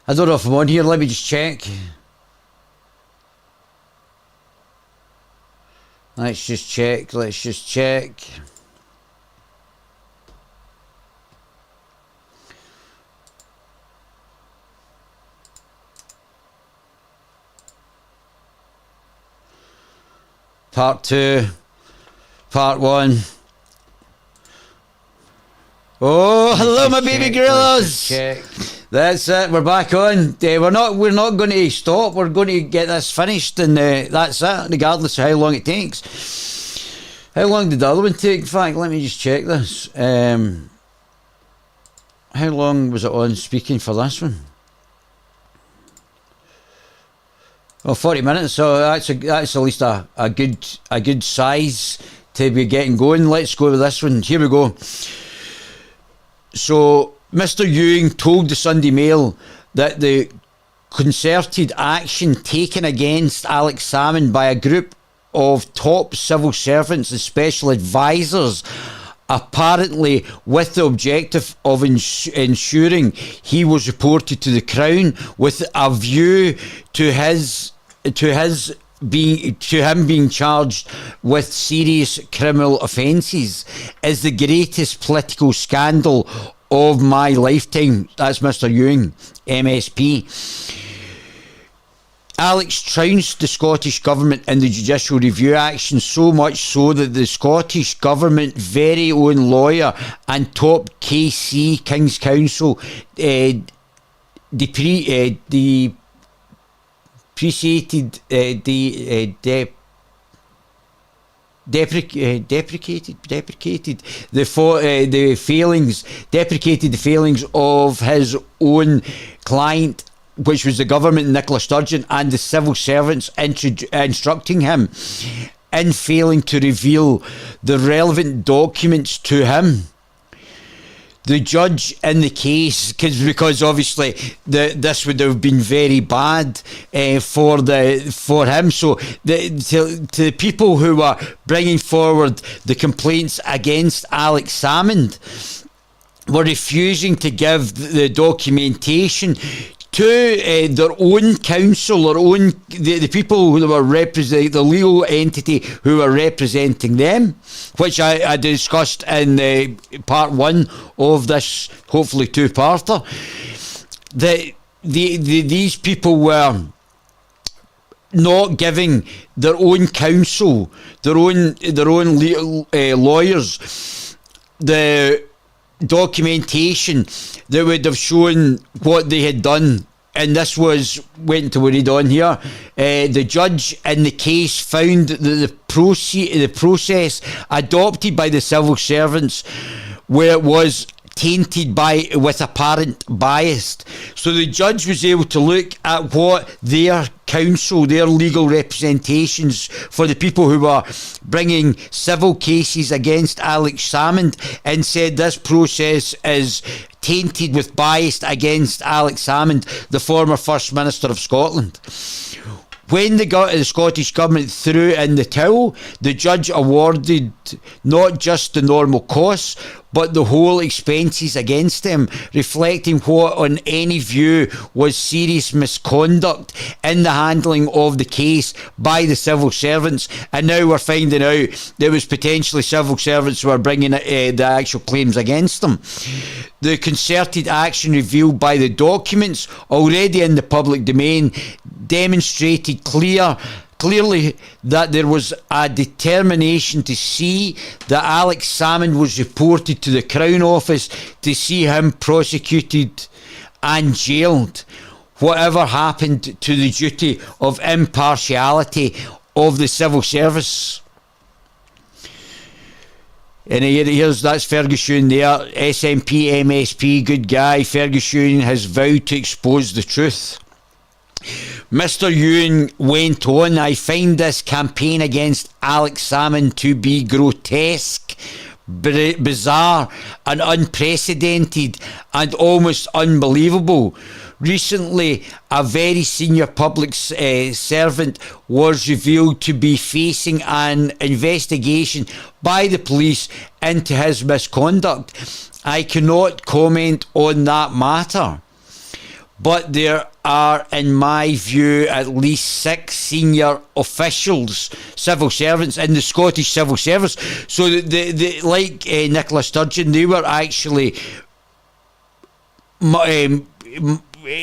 I don't know if I'm on here. Let me just check. Let's just check. Part 2. Part 1. Oh, hello, my baby gorillas. That's it. We're back on. We're not going to stop. We're going to get this finished, and that's it. Regardless of how long it takes. How long did the other one take? In fact, let me just check this. How long was it on speaking for this one? Oh, 40 minutes. So that's at least a good size to be getting going. Let's go with this one. Here we go. So Mr. Ewing told the Sunday Mail that the concerted action taken against Alex Salmond by a group of top civil servants and special advisors, apparently with the objective of ensuring he was reported to the Crown with a view to him being charged with serious criminal offences, is the greatest political scandal of my lifetime. That's Mr. Ewing, MSP. Alex trounced the Scottish Government in the judicial review action, so much so that the Scottish Government very own lawyer and top KC King's Counsel deprecated the failings of his own client, which was the government, Nicola Sturgeon, and the civil servants instructing him in failing to reveal the relevant documents to him. The judge in the case, because obviously this would have been very bad for him. So to the people who were bringing forward the complaints against Alex Salmond were refusing to give the documentation to their own counsel, the people who were representing the legal entity who were representing them, which I discussed in part 1 of this, hopefully two-parter. These people were not giving their own counsel, their own lawyers, the documentation that would have shown what they had done. And this went to read on here. The judge in the case found that the process adopted by the civil servants, where it was tainted with apparent bias. So the judge was able to look at what their counsel, their legal representations for the people who were bringing civil cases against Alex Salmond, and said this process is tainted with bias against Alex Salmond, the former First Minister of Scotland. When the Scottish Government threw in the towel, the judge awarded not just the normal costs, but the whole expenses against them, reflecting what on any view was serious misconduct in the handling of the case by the civil servants. And now we're finding out there was potentially civil servants who were bringing the actual claims against them. The concerted action revealed by the documents already in the public domain demonstrated clearly that there was a determination to see that Alex Salmond was reported to the Crown Office, to see him prosecuted and jailed, whatever happened to the duty of impartiality of the civil service. And that's Ferguson there, SNP, MSP, good guy. Ferguson has vowed to expose the truth. Mr. Ewing went on, I find this campaign against Alex Salmond to be grotesque, bizarre and unprecedented and almost unbelievable. Recently, a very senior public servant was revealed to be facing an investigation by the police into his misconduct. I cannot comment on that matter. but there are, in my view, at least 6 senior officials, civil servants in the Scottish civil service. So like Nicola Sturgeon, they were actually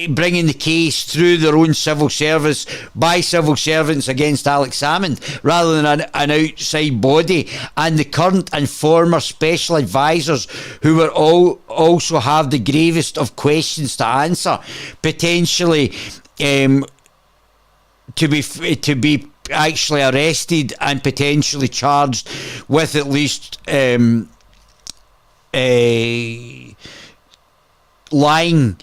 bringing the case through their own civil service by civil servants against Alex Salmond rather than an outside body. And the current and former special advisors, who were also have the gravest of questions to answer, potentially to be actually arrested and potentially charged with at least lying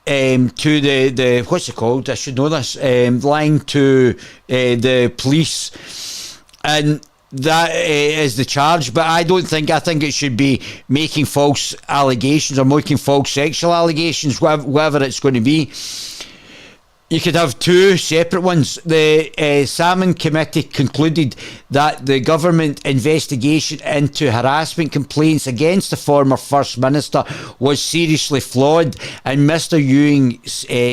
to the what's it called? I should know this. Lying to the police, and that is the charge. But I think it should be making false allegations or making false sexual allegations, whatever it's going to be. You could have 2 separate ones. The Salmon Committee concluded that the government investigation into harassment complaints against the former First Minister was seriously flawed, and Mr Ewing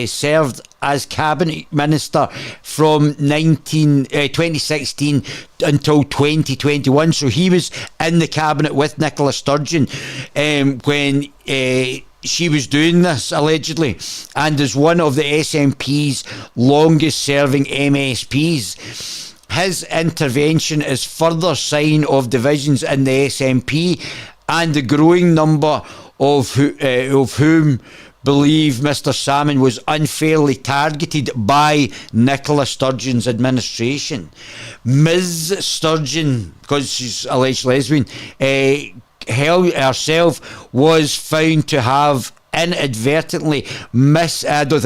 served as Cabinet Minister from 2016 until 2021. So he was in the Cabinet with Nicola Sturgeon when she was doing this, allegedly, and is one of the SNP's longest serving MSPs. His intervention is further sign of divisions in the SNP and the growing number of whom believe Mr Salmond was unfairly targeted by Nicola Sturgeon's administration. Ms Sturgeon, because she's alleged lesbian, herself was found to have inadvertently misled the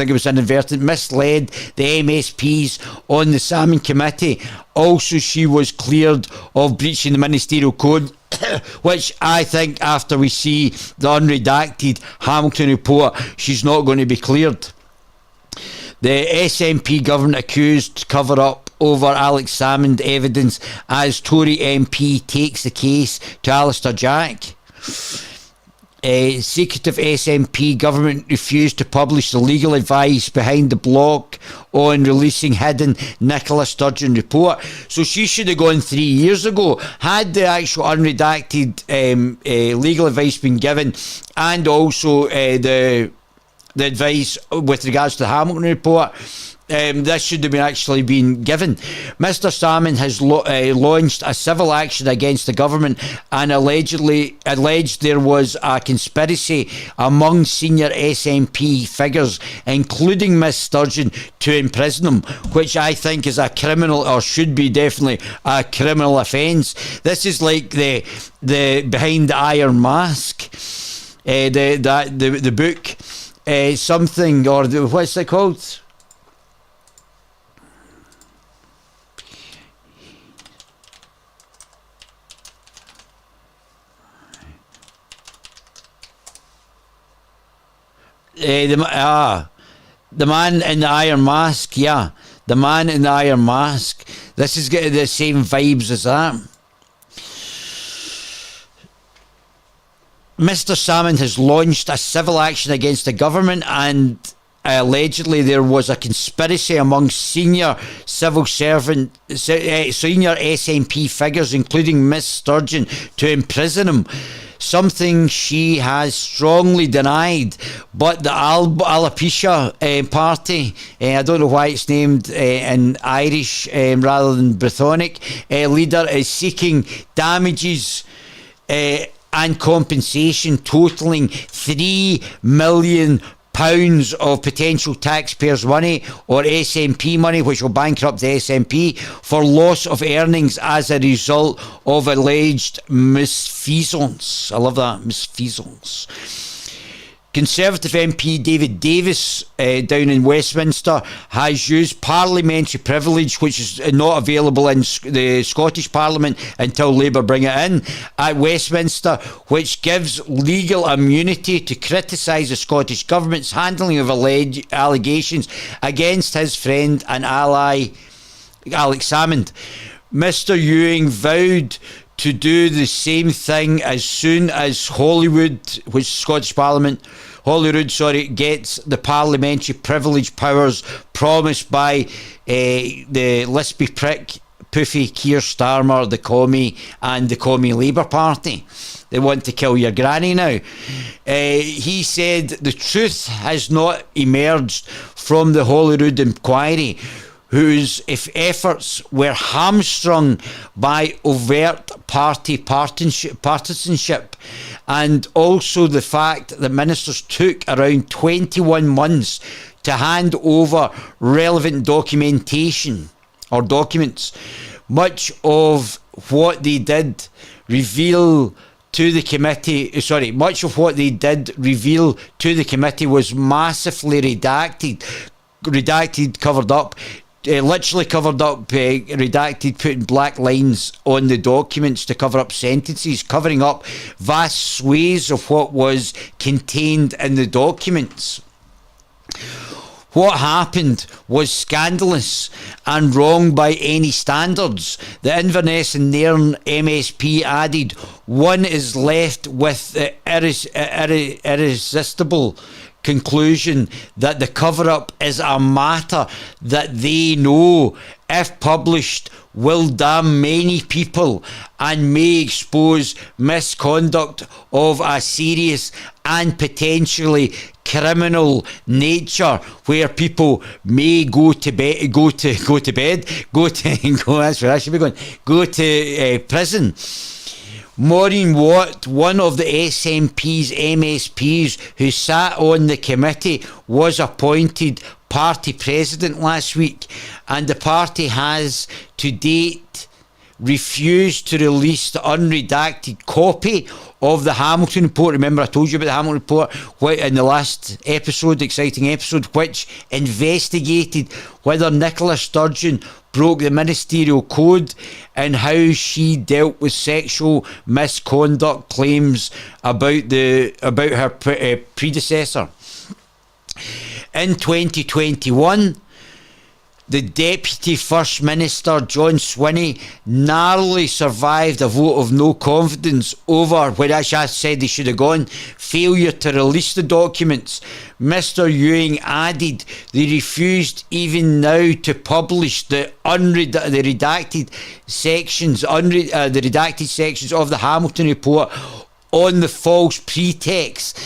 MSPs on the Salmon Committee. Also, she was cleared of breaching the ministerial code, which I think, after we see the unredacted Hamilton report, she's not going to be cleared. The SNP government accused cover-up over Alex Salmond evidence as Tory MP takes the case to Alistair Jack. Secretive SNP government refused to publish the legal advice behind the block on releasing hidden Nicola Sturgeon report. So she should have gone 3 years ago had the actual unredacted legal advice been given, and also the advice with regards to the Hamilton report. This should have actually been given. Mr Salmond has launched a civil action against the government and alleged there was a conspiracy among senior SNP figures, including Miss Sturgeon, to imprison him, which I think is a criminal, or should be definitely a criminal offence. This is like the Behind the Iron Mask, the book, something, or what's it called? The Man in the Iron Mask, yeah. The Man in the Iron Mask. This is getting the same vibes as that. Mr Salmond has launched a civil action against the government, and allegedly there was a conspiracy among senior SNP figures, including Miss Sturgeon, to imprison him. Something she has strongly denied, but the Alopecia party, I don't know why it's named in Irish rather than Brythonic, leader is seeking damages and compensation totalling £3 million of potential taxpayers' money, or SNP money, which will bankrupt the SNP, for loss of earnings as a result of alleged misfeasance. I love that, misfeasance. Conservative MP David Davis down in Westminster has used parliamentary privilege, which is not available in the Scottish Parliament until Labour bring it in, at Westminster, which gives legal immunity to criticise the Scottish Government's handling of alleged allegations against his friend and ally Alex Salmond. Mr Ewing vowed to do the same thing as soon as Holyrood, which is Scottish Parliament, Holyrood, gets the parliamentary privilege powers promised by the Lispy prick, Poofy Keir Starmer, the Commie, and the Commie Labour Party. They want to kill your granny now. He said the truth has not emerged from the Holyrood inquiry, whose efforts were hamstrung by overt party partisanship, and also the fact that ministers took around 21 months to hand over relevant documentation or documents. Much of what they did reveal to the committee, was massively redacted, covered up, literally covered up, redacted, putting black lines on the documents to cover up sentences, covering up vast swathes of what was contained in the documents. What happened was scandalous and wrong by any standards. The Inverness and Nairn MSP added, one is left with the irresistible conclusion that the cover-up is a matter that they know, if published, will damn many people and may expose misconduct of a serious and potentially criminal nature, where people may go to prison. Maureen Watt, one of the SNP's MSPs who sat on the committee, was appointed party president last week, and the party has to date refused to release the unredacted copy of the Hamilton report. Remember I told you about the Hamilton report in the last episode, exciting episode, which investigated whether Nicola Sturgeon broke the ministerial code and how she dealt with sexual misconduct claims about her predecessor. In 2021, the Deputy First Minister, John Swinney, narrowly survived a vote of no confidence over, which I said they should have gone, failure to release the documents. Mr Ewing added they refused even now to publish the redacted sections of the Hamilton report on the false pretext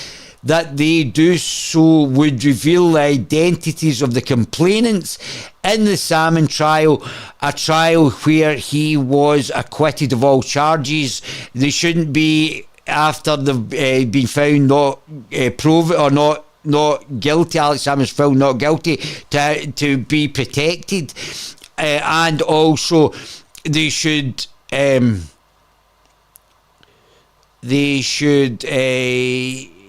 that they do so would reveal the identities of the complainants in the Salmon trial, a trial where he was acquitted of all charges. They shouldn't be, after they've been found not proven or not guilty. Alex Salmon's found not guilty to be protected, and also they should.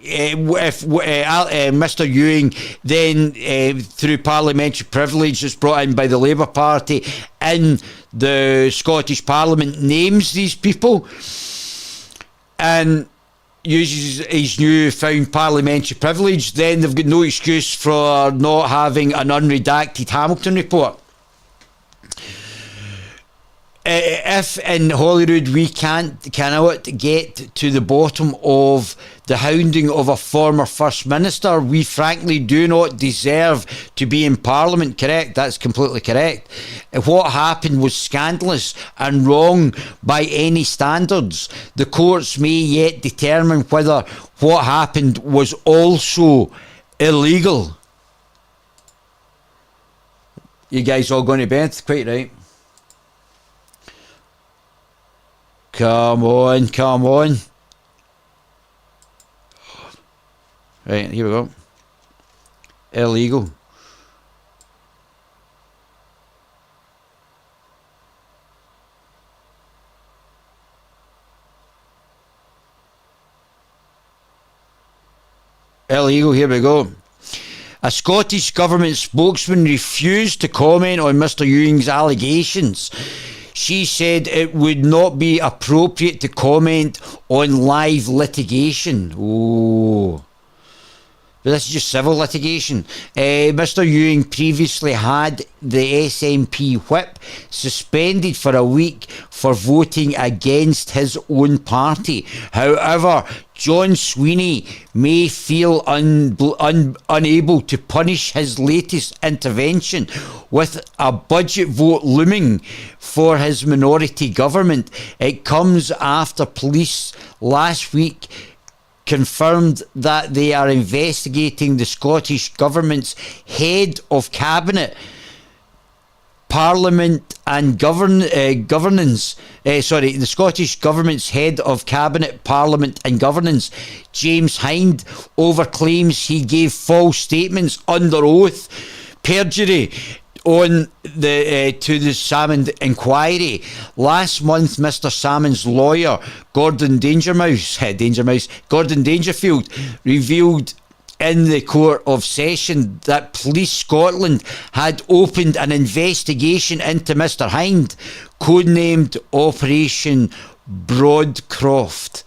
If Mr Ewing then through parliamentary privilege that's brought in by the Labour Party in the Scottish Parliament names these people and uses his new-found parliamentary privilege, then they've got no excuse for not having an unredacted Hamilton report. If in Holyrood we cannot get to the bottom of the hounding of a former First Minister, we frankly do not deserve to be in Parliament. Correct? That's completely correct. What happened was scandalous and wrong by any standards. The courts may yet determine whether what happened was also illegal. You guys all going to bed? Quite right. Come on. Right, here we go. Illegal. Illegal, here we go. A Scottish Government spokesman refused to comment on Mr Ewing's allegations. She said it would not be appropriate to comment on live litigation. Oh. But this is just civil litigation. Mr. Ewing previously had the SNP whip suspended for a week for voting against his own party. However, John Sweeney may feel unable to punish his latest intervention with a budget vote looming for his minority government. It comes after police last week confirmed that they are investigating the Scottish Government's head of cabinet, Parliament and governance. The Scottish Government's head of cabinet, Parliament and governance, James Hind, over claims he gave false statements under oath, perjury, on to the Salmond inquiry. Last month, Mr. Salmond's lawyer, Gordon Dangerfield, revealed in the Court of Session that Police Scotland had opened an investigation into Mr. Hind, codenamed Operation Broadcroft.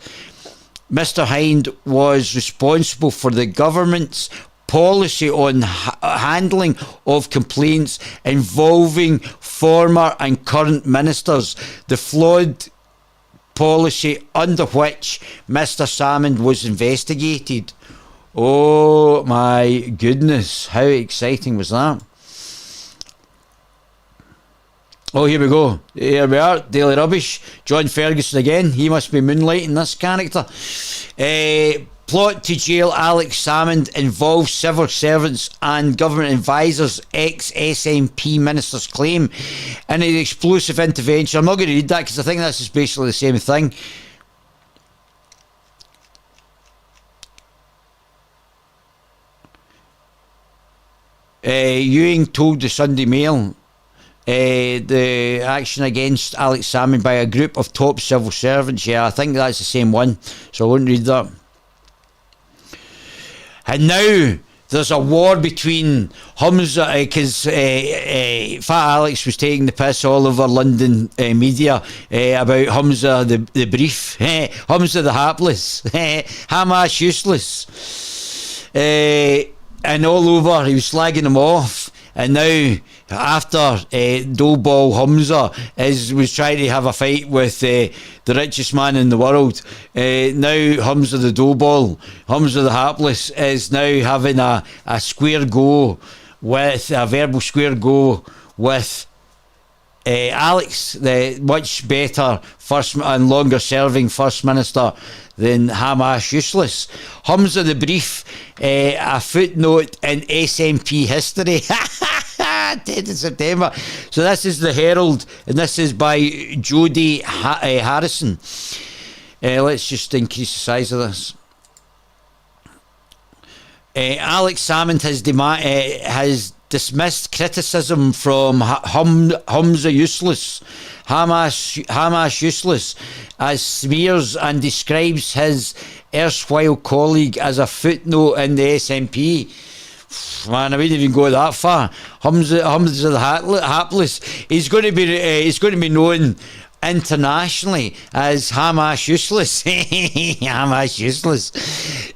Mr. Hind was responsible for the government's policy on handling of complaints involving former and current ministers, the flawed policy under which Mr. Salmond was investigated. Oh my goodness, how exciting was that? Oh, here we go. Here we are, Daily Rubbish. John Ferguson again. He must be moonlighting this character. Plot to jail Alex Salmond involves civil servants and government advisors, ex-SNP minister's claim in an explosive intervention. I'm not going to read that because I think that's just basically the same thing. Ewing told the Sunday Mail the action against Alex Salmond by a group of top civil servants. Yeah, I think that's the same one, so I won't read that. And now there's a war between Humza, because Fat Alex was taking the piss all over London media about Humza the brief, Humza the hapless, Hamas useless, and all over he was slagging him off. And now, after Doughball Humza was trying to have a fight with the richest man in the world, now Humza the Doughball, Humza the hapless, is now having a square go with a verbal square go with Alex, the much better first and longer serving First Minister than Hamas useless. Humza the brief, a footnote in SNP history. 10th of September. So this is the Herald, and this is by Jodie Harrison. Let's just increase the size of this. Alex Salmond has dismissed criticism from Humza useless, Hamas useless, as smears, and describes his erstwhile colleague as a footnote in the SNP. Man, I wouldn't even go that far. Humza the hapless. He's going to be known internationally as Hamas useless. Hamas useless.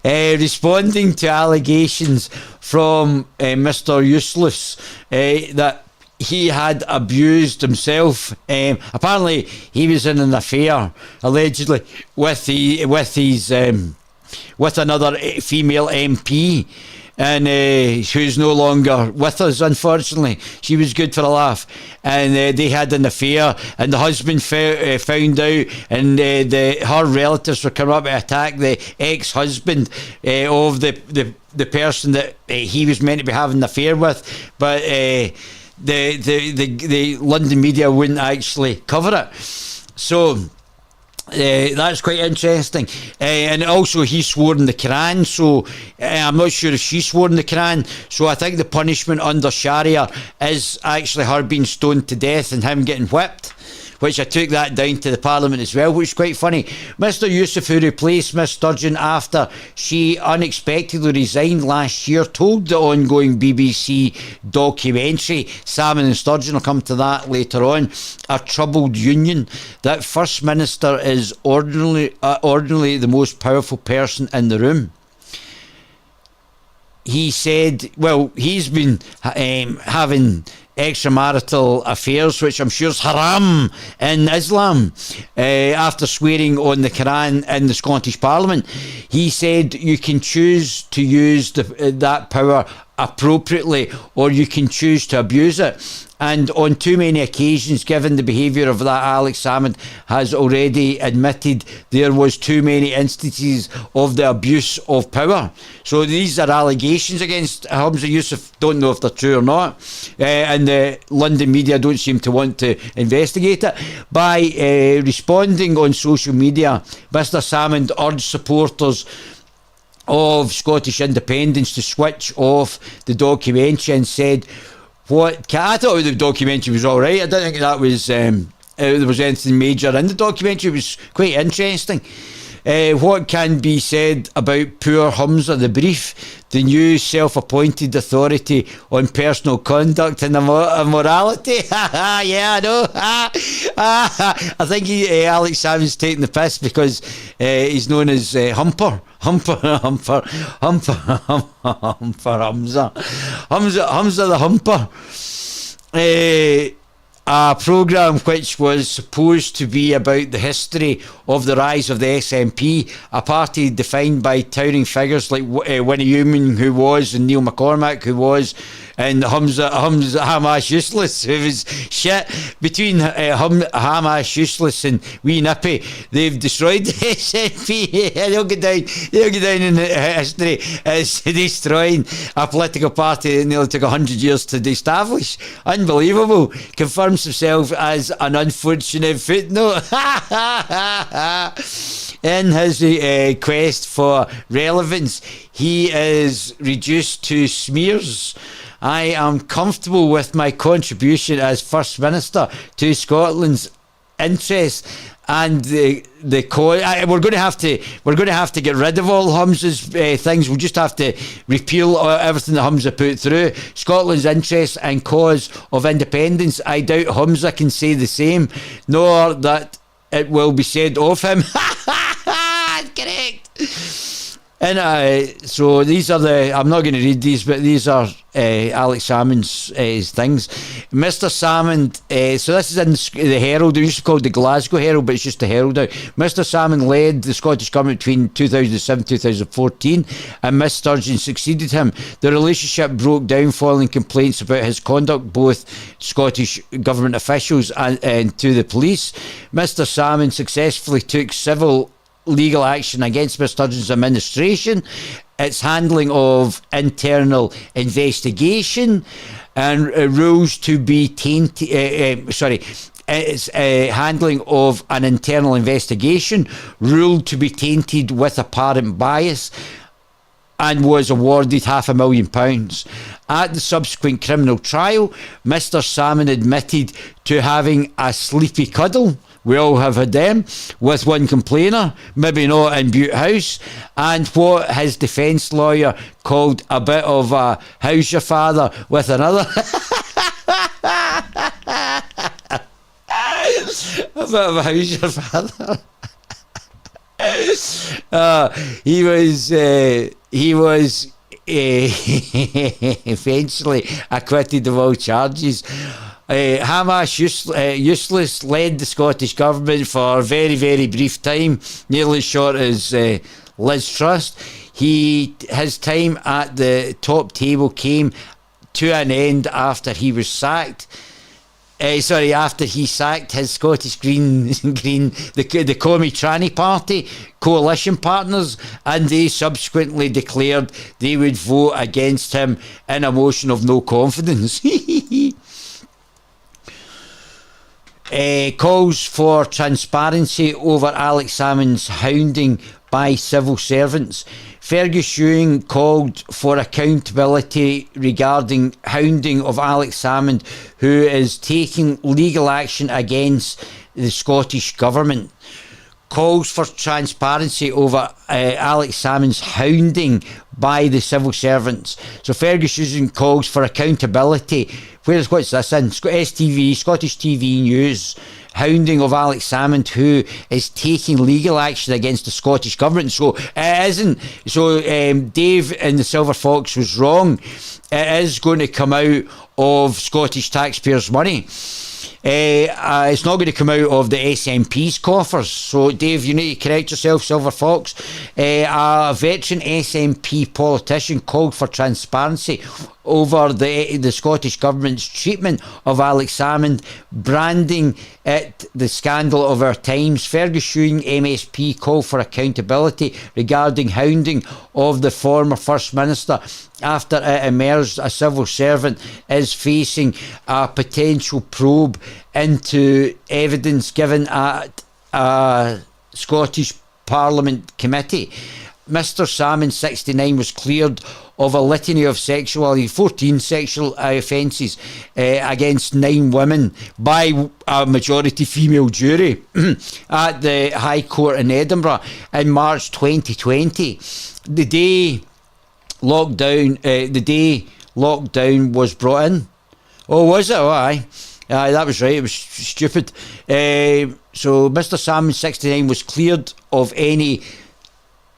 Responding to allegations from Mr. Useless that he had abused himself. Apparently, he was in an affair, allegedly, with another female MP. And who's no longer with us, unfortunately. She was good for a laugh. And they had an affair, and the husband found out, and her relatives were coming up to attack the ex-husband of the person that he was meant to be having an affair with. But the London media wouldn't actually cover it. So that's quite interesting. And also he swore in the Quran, so I'm not sure if she swore in the Quran, so I think the punishment under Sharia is actually her being stoned to death and him getting whipped, which I took that down to the Parliament as well, which is quite funny. Mr. Yusuf, who replaced Miss Sturgeon after she unexpectedly resigned last year, told the ongoing BBC documentary, Salmond and Sturgeon, will come to that later on, a troubled union, that First Minister is ordinarily the most powerful person in the room. he said, well, he's been having extramarital affairs, which I'm sure is haram in Islam, after swearing on the Quran in the Scottish Parliament. He said you can choose to use that power appropriately, or you can choose to abuse it. And on too many occasions, given the behaviour of that Alex Salmond has already admitted there was too many instances of the abuse of power. So these are allegations against Humza Yousaf. Don't know if they're true or not. And the London media don't seem to want to investigate it. By responding on social media, Mr Salmond urged supporters of Scottish independence to switch off the documentary and said, I thought the documentary was alright. I didn't think that was there was anything major in the documentary. It was quite interesting. What can be said about poor Humza the Brief, the new self-appointed authority on personal conduct and morality? Yeah, I know. I think Alex Salmond's taking the piss because he's known as Humper Humza the Humper. A programme which was supposed to be about the history of the rise of the SNP, a party defined by towering figures like Winnie Newman, who was, and Neil McCormack, who was, and Hamas Useless, who was shit. Between Hamas Useless and Wee Nippy, they've destroyed the SNP. They'll go down in history as destroying a political party that nearly took 100 years to establish. Unbelievable. Confirms himself as an unfortunate footnote. In his quest for relevance, he is reduced to smears. I am comfortable with my contribution as First Minister to Scotland's interests, and we're going to have to get rid of all Humza's things. We'll just have to repeal everything that Humza put through. Scotland's interests and cause of independence. I doubt Humza can say the same, nor that it will be said of him. Correct. And so these are I'm not going to read these, but these are Alex Salmond's things. Mr Salmond, so this is in the Herald. It used to be called the Glasgow Herald, but it's just the Herald now. Mr Salmond led the Scottish Government between 2007 and 2014, and Miss Sturgeon succeeded him. The relationship broke down following complaints about his conduct, both Scottish Government officials and to the police. Mr Salmond successfully took civil legal action against Miss Sturgeon's administration, its handling of internal investigation, and rules to be tainted. Its handling of an internal investigation ruled to be tainted with apparent bias, and was awarded £500,000. At the subsequent criminal trial, Mr Salmond admitted to having a sleepy cuddle. We all have had them, with one complainer, maybe not in Butte House, and what his defence lawyer called a bit of a how's your father with another. A bit of a how's your father. He was eventually acquitted of all charges. Hamas Useless led the Scottish Government for a very, very brief time, nearly as short as Liz Truss. His time at the top table came to an end after he was sacked. After he sacked his Scottish Green, the Comey Tranny Party coalition partners, and they subsequently declared they would vote against him in a motion of no confidence. Calls for transparency over Alex Salmond's hounding by civil servants. Fergus Ewing called for accountability regarding hounding of Alex Salmond, who is taking legal action against the Scottish Government. Calls for transparency over Alex Salmond's hounding by the civil servants. So Fergus Ewing calls for accountability. What's this in? STV, Scottish TV News. hounding of Alex Salmond, who is taking legal action against the Scottish Government. So it isn't. So Dave in the Silver Fox was wrong. It is going to come out of Scottish taxpayers' money. It's not going to come out of the SNP's coffers. So Dave, you need to correct yourself, Silver Fox. A veteran SNP politician called for transparency over the Scottish Government's treatment of Alex Salmond, branding it the scandal of our times. Fergus Ewing, MSP, called for accountability regarding hounding of the former First Minister after it emerged a civil servant is facing a potential probe into evidence given at a Scottish Parliament committee. Mr. Salmond, 69, was cleared of a litany of 14 sexual offences against 9 women by a majority female jury at the High Court in Edinburgh in March 2020. The day lockdown was brought in. Oh, was it? Oh, aye. That was right. It was stupid. So Mr. Salmond, 69, was cleared of any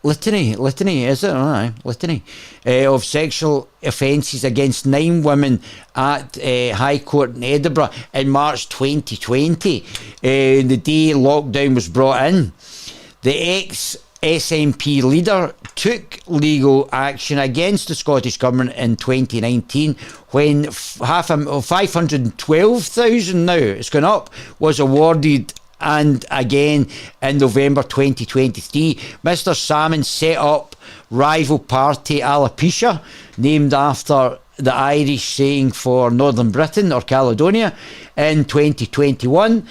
litany, is it? Oh, aye, litany of sexual offences against 9 women at High Court in Edinburgh in March 2020. The day lockdown was brought in, the ex-SNP leader took legal action against the Scottish Government in 2019 when 512,000 now, it's gone up, was awarded. And again in November 2023, Mr. Salmond set up rival party Alopecia, named after the Irish saying for Northern Britain or Caledonia, in 2021,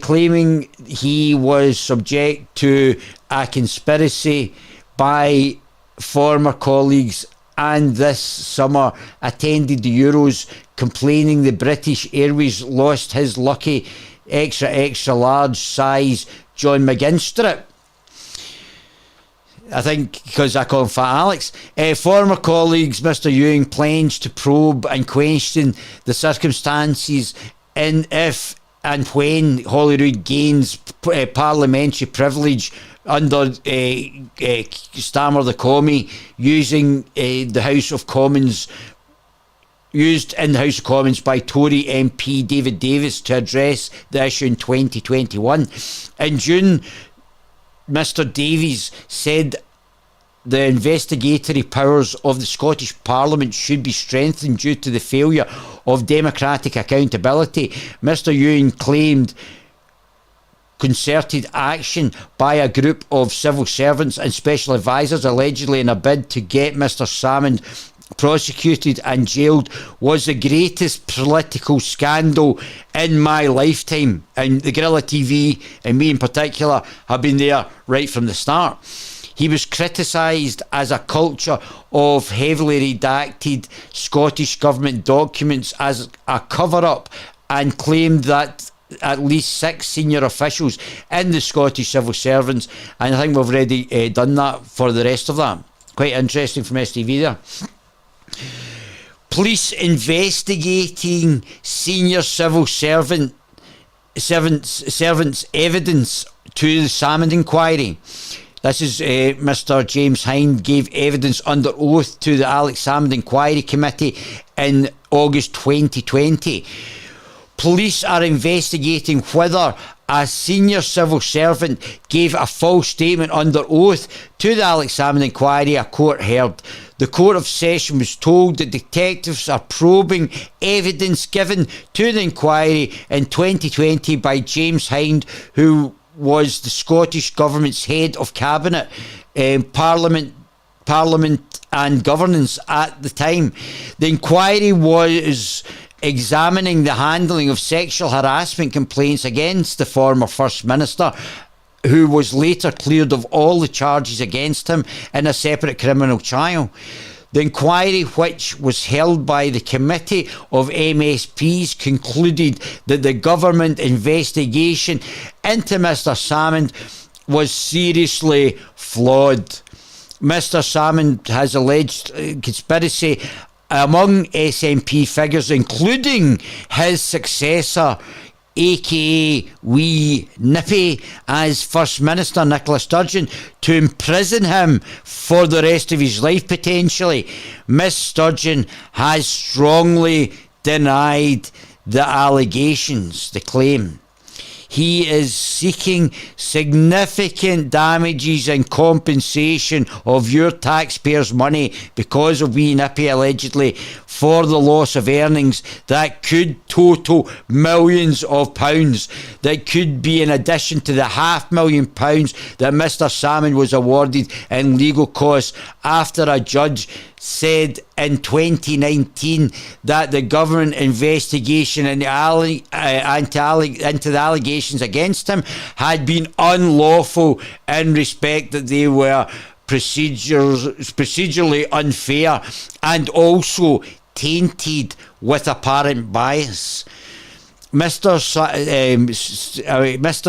claiming he was subject to a conspiracy by former colleagues, and this summer attended the Euros, complaining the British Airways lost his lucky extra large size John McGinn strip. I think because I call him Fat Alex. Former colleagues Mr. Ewing plunged to probe and question the circumstances in if and when Holyrood gains parliamentary privilege under Stammer the Commie, using the House of Commons, used in the House of Commons by Tory MP David Davis to address the issue in 2021. In June, Mr. Davies said the investigatory powers of the Scottish Parliament should be strengthened due to the failure of democratic accountability. Mr. Ewing claimed concerted action by a group of civil servants and special advisors, allegedly in a bid to get Mr. Salmond prosecuted and jailed, was the greatest political scandal in my lifetime. And the Guerilla TV, and me in particular, have been there right from the start. He was criticised as a culture of heavily redacted Scottish Government documents as a cover-up, and claimed that at least 6 senior officials in the Scottish civil servants, and I think we've already done that for the rest of that. Quite interesting from STV there. Police investigating senior civil servants' evidence to the Salmond inquiry. This is Mr. James Hind gave evidence under oath to the Alex Salmond Inquiry Committee in August 2020. Police are investigating whether a senior civil servant gave a false statement under oath to the Alex Salmond Inquiry, a court heard. The Court of Session was told that detectives are probing evidence given to the inquiry in 2020 by James Hind, who was the Scottish Government's head of cabinet, Parliament and governance at the time. The inquiry was examining the handling of sexual harassment complaints against the former First Minister, who was later cleared of all the charges against him in a separate criminal trial. The inquiry, which was held by the Committee of MSPs, concluded that the government investigation into Mr. Salmond was seriously flawed. Mr. Salmond has alleged conspiracy among SNP figures, including his successor, aka Wee Nippy, as First Minister Nicola Sturgeon, to imprison him for the rest of his life potentially. Miss Sturgeon has strongly denied the allegations, the claim. He is seeking significant damages and compensation of your taxpayers' money because of Wee Nippy allegedly for the loss of earnings that could total millions of pounds, that could be in addition to the £500,000 that Mr. Salmon was awarded in legal costs after a judge said in 2019 that the government investigation into the allegations against him had been unlawful in respect that they were procedurally unfair and also tainted with apparent bias. Mr.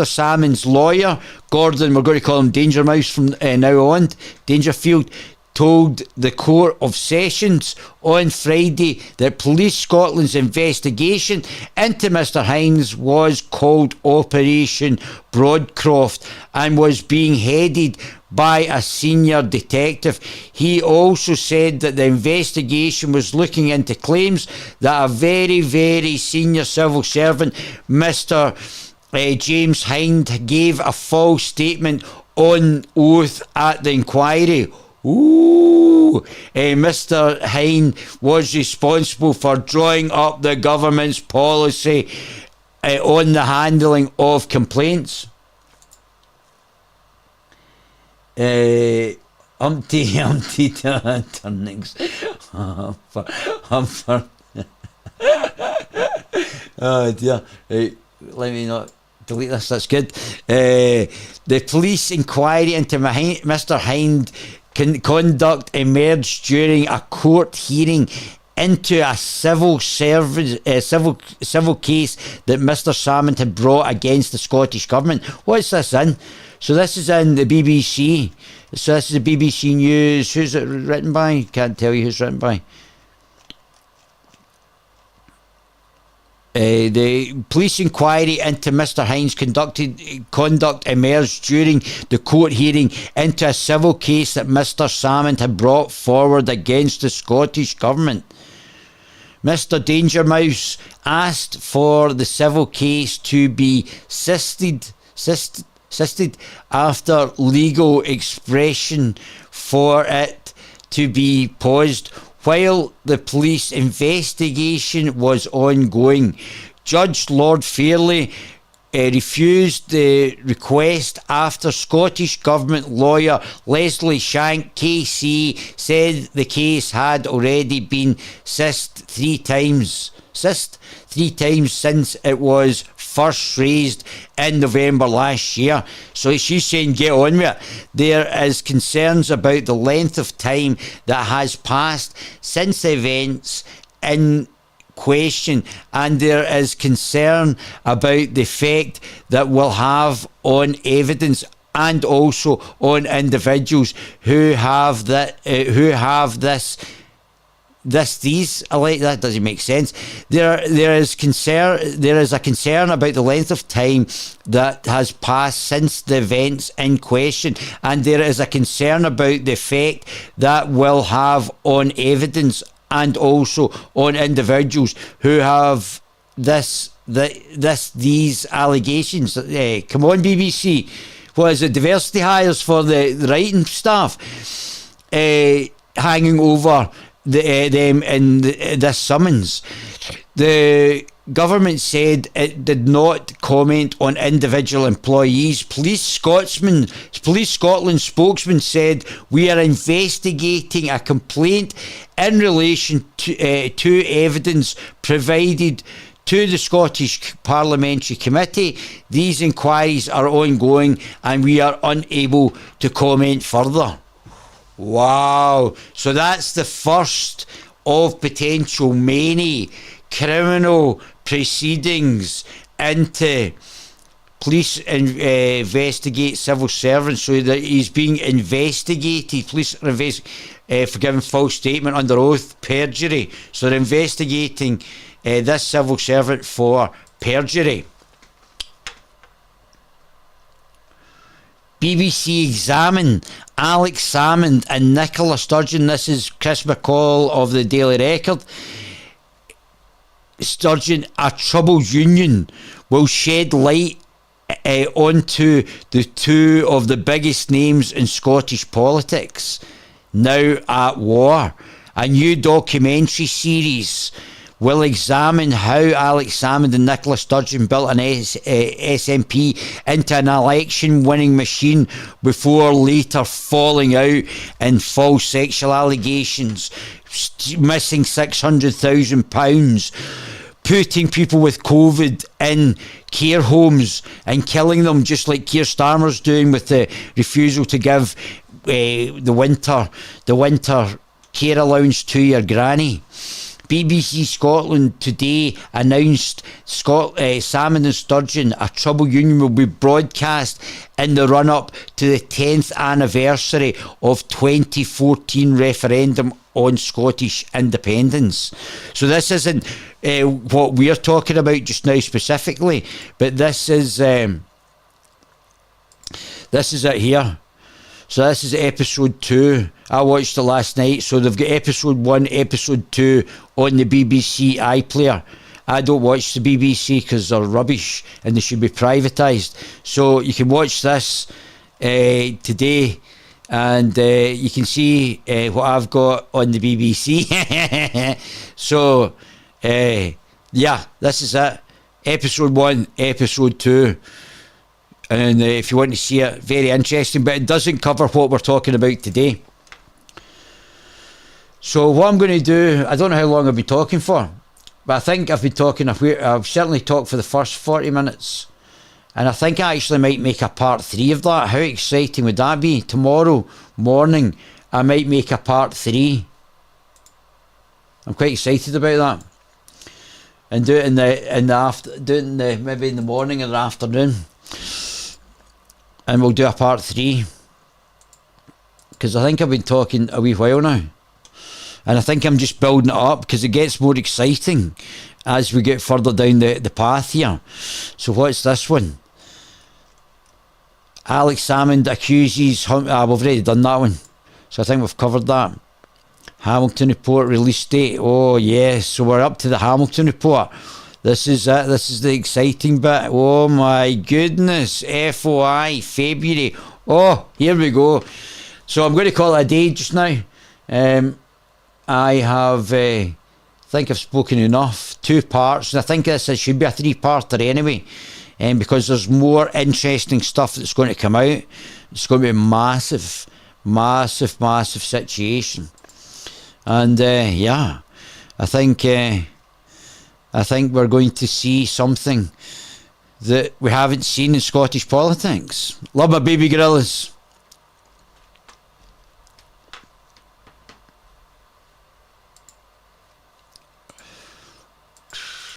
Salmon's lawyer, Gordon, we're going to call him Danger Mouse from now on, Dangerfield, told the Court of Sessions on Friday that Police Scotland's investigation into Mr. Hines was called Operation Broadcroft and was being headed by a senior detective. He also said that the investigation was looking into claims that a very, very senior civil servant, Mr. James Hind, gave a false statement on oath at the inquiry. Mr. Hine was responsible for drawing up the government's policy on the handling of complaints. Humpty turnings. Oh dear. Right, let me not delete this, that's good. The police inquiry into Mr. Hind conduct emerged during a court hearing into a civil case that Mr. Salmon had brought against the Scottish Government. What's this in? So this is in the BBC. So this is the BBC News. Who's it written by? Can't tell you who's written by. The police inquiry into Mr. Hines' conduct emerged during the court hearing into a civil case that Mr. Salmon had brought forward against the Scottish Government. Mr. Danger Mouse asked for the civil case to be sisted after legal expression for it to be paused while the police investigation was ongoing. Judge Lord Fairley refused the request after Scottish Government lawyer Leslie Shank KC said the case had already been sissed three times since it was first raised in November last year. So she's saying get on with it. There is concerns about the length of time that has passed since the events in question, and there is concern about the effect that will have on evidence and also on individuals who have that that doesn't make sense. There is a concern about the length of time that has passed since the events in question, and there is a concern about the effect that will have on evidence and also on individuals who have these allegations. Come on, BBC. What is it? Diversity hires for the writing staff hanging over them in this summons. The government said it did not comment on individual employees. Police Scotland spokesman said, "We are investigating a complaint in relation to evidence provided to the Scottish Parliamentary Committee. These inquiries are ongoing and we are unable to comment further." Wow. So that's the first of potential many criminal proceedings into police investigate civil servants. So that he's being investigated. Police are for giving false statement under oath, perjury. So they're investigating this civil servant for perjury. BBC examine Alex Salmond and Nicola Sturgeon. This is Chris McCall of the Daily Record. Sturgeon, a troubled union, will shed light onto the two of the biggest names in Scottish politics now at war. A new documentary series will examine how Alex Salmond and Nicola Sturgeon built an SNP into an election winning machine before later falling out in false sexual allegations, missing £600,000, putting people with COVID in care homes and killing them, just like Keir Starmer's doing with the refusal to give the winter care allowance to your granny. BBC Scotland today announced Salmond and Sturgeon, a troubled union, will be broadcast in the run-up to the 10th anniversary of 2014 referendum on Scottish independence. So this isn't what we're talking about just now specifically, but this is it here. So this is episode 2. I watched it last night. So they've got episode 1, episode 2 on the BBC iPlayer. I don't watch the BBC because they're rubbish and they should be privatised. So you can watch this today, and you can see what I've got on the BBC. So yeah, this is it. Episode 1, episode 2. And if you want to see it, very interesting, but it doesn't cover what we're talking about today. So what I'm going to do, I don't know how long I've been talking for, but I think I've been talking, I've certainly talked for the first 40 minutes, and I think I actually might make a part 3 of that. How exciting would that be? Tomorrow morning I might make a part 3. I'm quite excited about that, and do it maybe in the morning or the afternoon. And we'll do a part 3, because I think I've been talking a wee while now, and I think I'm just building it up because it gets more exciting as we get further down the path here. So what's this one? Alex Salmond accuses we've already done that one, so I think we've covered that. Hamilton report release date. Oh yes, so we're up to the Hamilton report. This is it. This is the exciting bit. Oh my goodness. FOI, February. Oh, here we go. So I'm going to call it a day just now. I have, think I've spoken enough. 2 parts. And I think this should be a 3-parter anyway. Because there's more interesting stuff that's going to come out. It's going to be a massive, massive, massive situation. And yeah, I think we're going to see something that we haven't seen in Scottish politics. Love my baby gorillas.